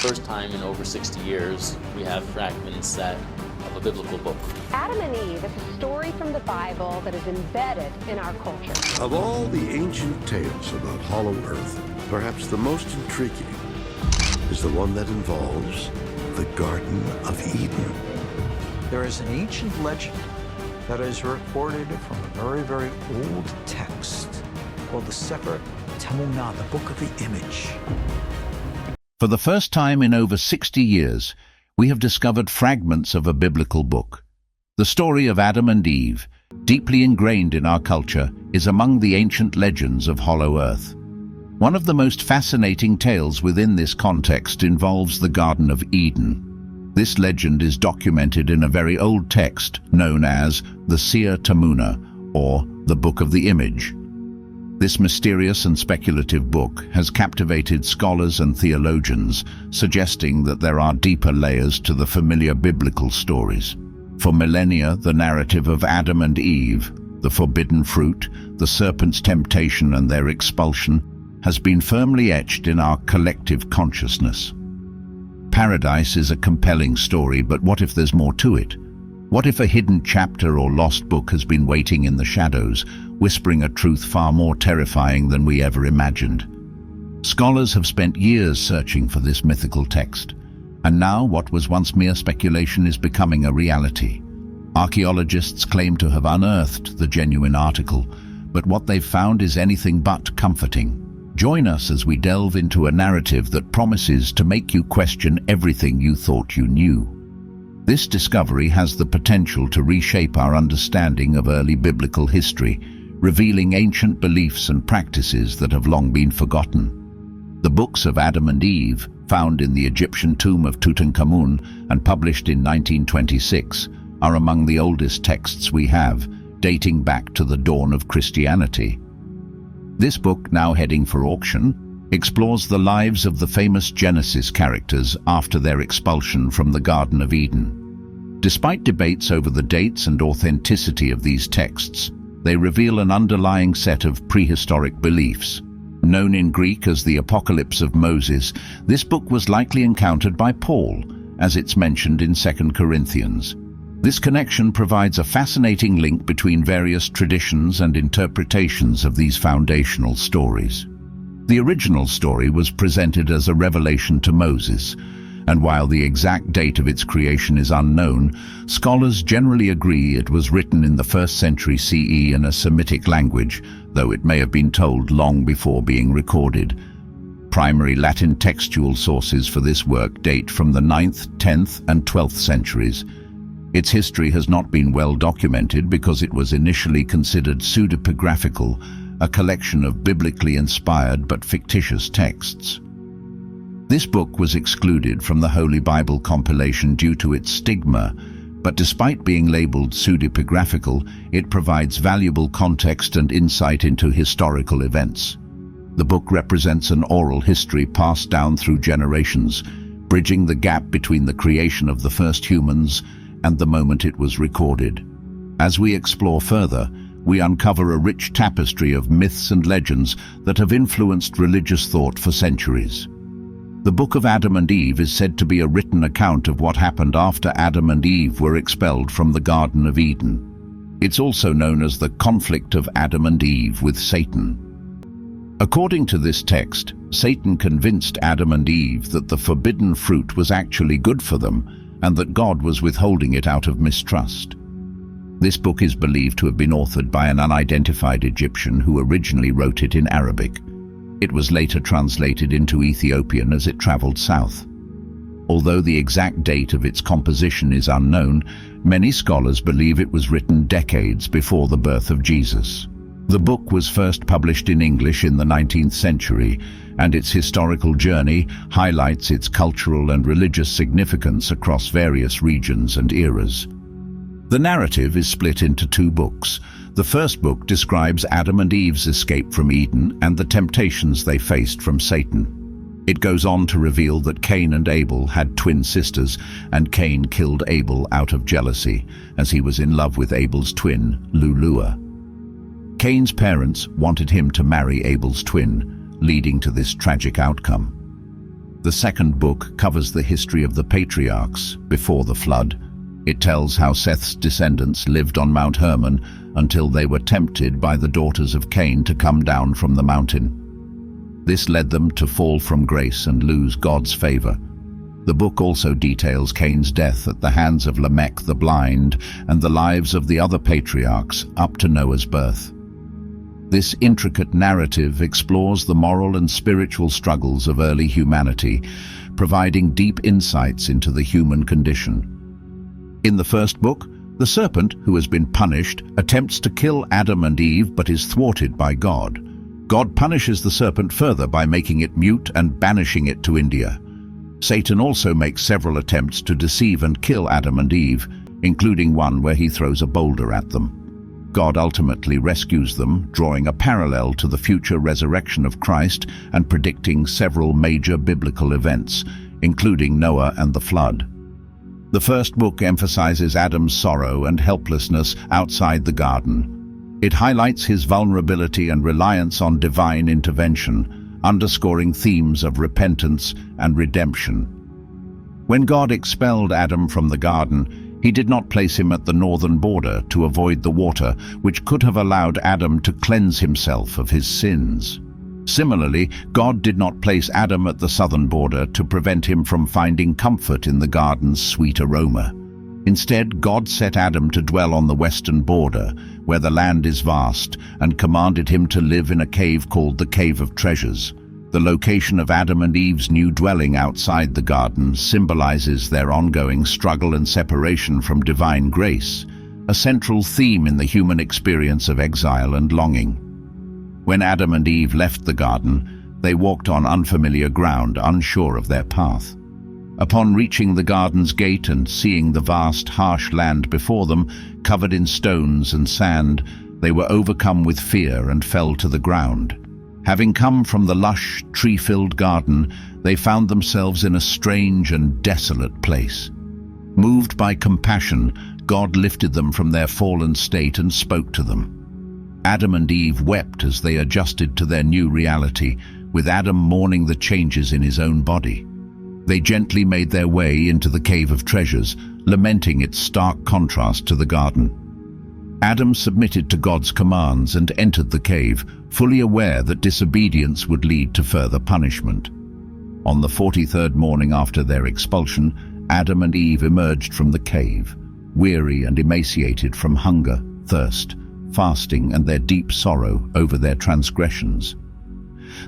first time in over 60 years, we have fragments of a biblical book. Adam and Eve is a story from the Bible that is embedded in our culture. Of all the ancient tales about Hollow Earth, perhaps the most intriguing is the one that involves the Garden of Eden. There is an ancient legend that is recorded from a very, very old text called the Sefer Temunah, the Book of the Image. For the first time in over 60 years, we have discovered fragments of a biblical book. The story of Adam and Eve, deeply ingrained in our culture, is among the ancient legends of Hollow Earth. One of the most fascinating tales within this context involves the Garden of Eden. This legend is documented in a very old text known as the Sefer Temunah, or the Book of the Image. This mysterious and speculative book has captivated scholars and theologians, suggesting that there are deeper layers to the familiar biblical stories. For millennia, the narrative of Adam and Eve, the forbidden fruit, the serpent's temptation and their expulsion, has been firmly etched in our collective consciousness. Paradise is a compelling story, but what if there's more to it? What if a hidden chapter or lost book has been waiting in the shadows, whispering a truth far more terrifying than we ever imagined? Scholars have spent years searching for this mythical text, and now what was once mere speculation is becoming a reality. Archaeologists claim to have unearthed the genuine article, but what they've found is anything but comforting. Join us as we delve into a narrative that promises to make you question everything you thought you knew. This discovery has the potential to reshape our understanding of early biblical history, revealing ancient beliefs and practices that have long been forgotten. The books of Adam and Eve, found in the Egyptian tomb of Tutankhamun and published in 1926, are among the oldest texts we have, dating back to the dawn of Christianity. This book, now heading for auction, explores the lives of the famous Genesis characters after their expulsion from the Garden of Eden. Despite debates over the dates and authenticity of these texts, they reveal an underlying set of prehistoric beliefs. Known in Greek as the Apocalypse of Moses, this book was likely encountered by Paul, as it's mentioned in 2 Corinthians. This connection provides a fascinating link between various traditions and interpretations of these foundational stories. The original story was presented as a revelation to Moses, and while the exact date of its creation is unknown, scholars generally agree it was written in the 1st century CE in a Semitic language, though it may have been told long before being recorded. Primary Latin textual sources for this work date from the 9th, 10th, and 12th centuries. Its history has not been well documented because it was initially considered pseudepigraphical, a collection of biblically inspired but fictitious texts. This book was excluded from the Holy Bible compilation due to its stigma, but despite being labeled pseudepigraphical, it provides valuable context and insight into historical events. The book represents an oral history passed down through generations, bridging the gap between the creation of the first humans and the moment it was recorded. As we explore further, we uncover a rich tapestry of myths and legends that have influenced religious thought for centuries. The Book of Adam and Eve is said to be a written account of what happened after Adam and Eve were expelled from the Garden of Eden. It's also known as the conflict of Adam and Eve with Satan. According to this text, Satan convinced Adam and Eve that the forbidden fruit was actually good for them and that God was withholding it out of mistrust. This book is believed to have been authored by an unidentified Egyptian who originally wrote it in Arabic. It was later translated into Ethiopian as it traveled south. Although the exact date of its composition is unknown, many scholars believe it was written decades before the birth of Jesus. The book was first published in English in the 19th century, and its historical journey highlights its cultural and religious significance across various regions and eras. The narrative is split into 2 books. The first book describes Adam and Eve's escape from Eden and the temptations they faced from Satan. It goes on to reveal that Cain and Abel had twin sisters, and Cain killed Abel out of jealousy, as he was in love with Abel's twin, Lulua. Cain's parents wanted him to marry Abel's twin, leading to this tragic outcome. The second book covers the history of the patriarchs before the flood. It tells how Seth's descendants lived on Mount Hermon until they were tempted by the daughters of Cain to come down from the mountain. This led them to fall from grace and lose God's favor. The book also details Cain's death at the hands of Lamech the blind and the lives of the other patriarchs up to Noah's birth. This intricate narrative explores the moral and spiritual struggles of early humanity, providing deep insights into the human condition. In the first book, the serpent, who has been punished, attempts to kill Adam and Eve but is thwarted by God. God punishes the serpent further by making it mute and banishing it to India. Satan also makes several attempts to deceive and kill Adam and Eve, including one where he throws a boulder at them. God ultimately rescues them, drawing a parallel to the future resurrection of Christ and predicting several major biblical events, including Noah and the flood. The first book emphasizes Adam's sorrow and helplessness outside the garden. It highlights his vulnerability and reliance on divine intervention, underscoring themes of repentance and redemption. When God expelled Adam from the garden, he did not place him at the northern border to avoid the water, which could have allowed Adam to cleanse himself of his sins. Similarly, God did not place Adam at the southern border to prevent him from finding comfort in the garden's sweet aroma. Instead, God set Adam to dwell on the western border, where the land is vast, and commanded him to live in a cave called the Cave of Treasures. The location of Adam and Eve's new dwelling outside the garden symbolizes their ongoing struggle and separation from divine grace, a central theme in the human experience of exile and longing. When Adam and Eve left the garden, they walked on unfamiliar ground, unsure of their path. Upon reaching the garden's gate and seeing the vast, harsh land before them, covered in stones and sand, they were overcome with fear and fell to the ground. Having come from the lush, tree-filled garden, they found themselves in a strange and desolate place. Moved by compassion, God lifted them from their fallen state and spoke to them. Adam and Eve wept as they adjusted to their new reality, with Adam mourning the changes in his own body. They gently made their way into the Cave of Treasures, lamenting its stark contrast to the garden. Adam submitted to God's commands and entered the cave, fully aware that disobedience would lead to further punishment. On the 43rd morning after their expulsion, Adam and Eve emerged from the cave, weary and emaciated from hunger, thirst, fasting, and their deep sorrow over their transgressions.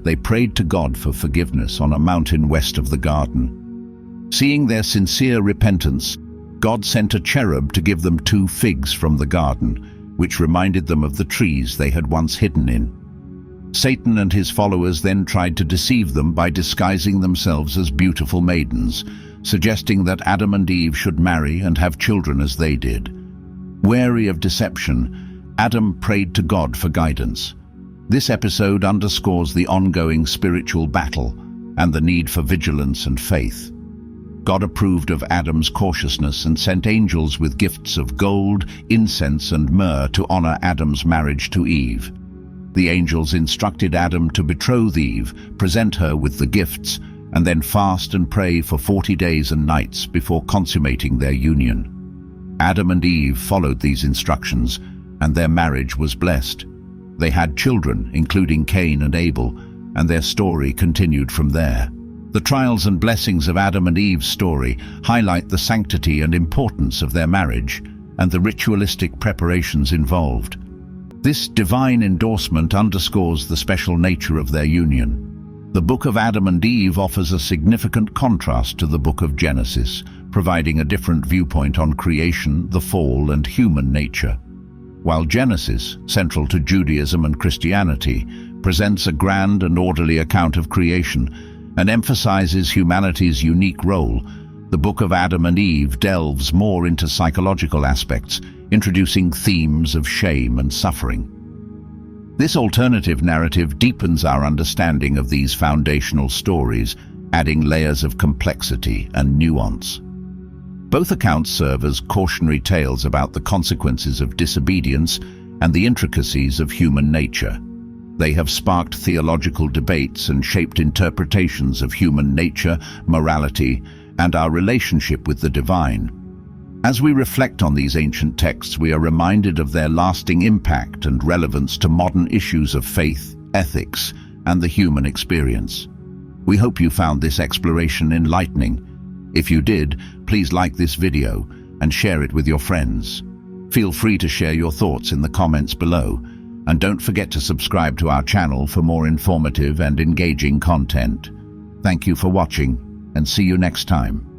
They prayed to God for forgiveness on a mountain west of the garden. Seeing their sincere repentance, God sent a cherub to give them 2 figs from the garden, which reminded them of the trees they had once hidden in. Satan and his followers then tried to deceive them by disguising themselves as beautiful maidens, suggesting that Adam and Eve should marry and have children as they did. Wary of deception, Adam prayed to God for guidance. This episode underscores the ongoing spiritual battle and the need for vigilance and faith. God approved of Adam's cautiousness and sent angels with gifts of gold, incense, and myrrh to honor Adam's marriage to Eve. The angels instructed Adam to betroth Eve, present her with the gifts, and then fast and pray for 40 days and nights before consummating their union. Adam and Eve followed these instructions, and their marriage was blessed. They had children, including Cain and Abel, and their story continued from there. The trials and blessings of Adam and Eve's story highlight the sanctity and importance of their marriage and the ritualistic preparations involved. This divine endorsement underscores the special nature of their union. The Book of Adam and Eve offers a significant contrast to the Book of Genesis, providing a different viewpoint on creation, the fall, and human nature. While Genesis, central to Judaism and Christianity, presents a grand and orderly account of creation and emphasizes humanity's unique role, the Book of Adam and Eve delves more into psychological aspects, introducing themes of shame and suffering. This alternative narrative deepens our understanding of these foundational stories, adding layers of complexity and nuance. Both accounts serve as cautionary tales about the consequences of disobedience and the intricacies of human nature. They have sparked theological debates and shaped interpretations of human nature, morality, and our relationship with the divine. As we reflect on these ancient texts, we are reminded of their lasting impact and relevance to modern issues of faith, ethics, and the human experience. We hope you found this exploration enlightening. If you did, please like this video and share it with your friends. Feel free to share your thoughts in the comments below, and don't forget to subscribe to our channel for more informative and engaging content. Thank you for watching, and see you next time.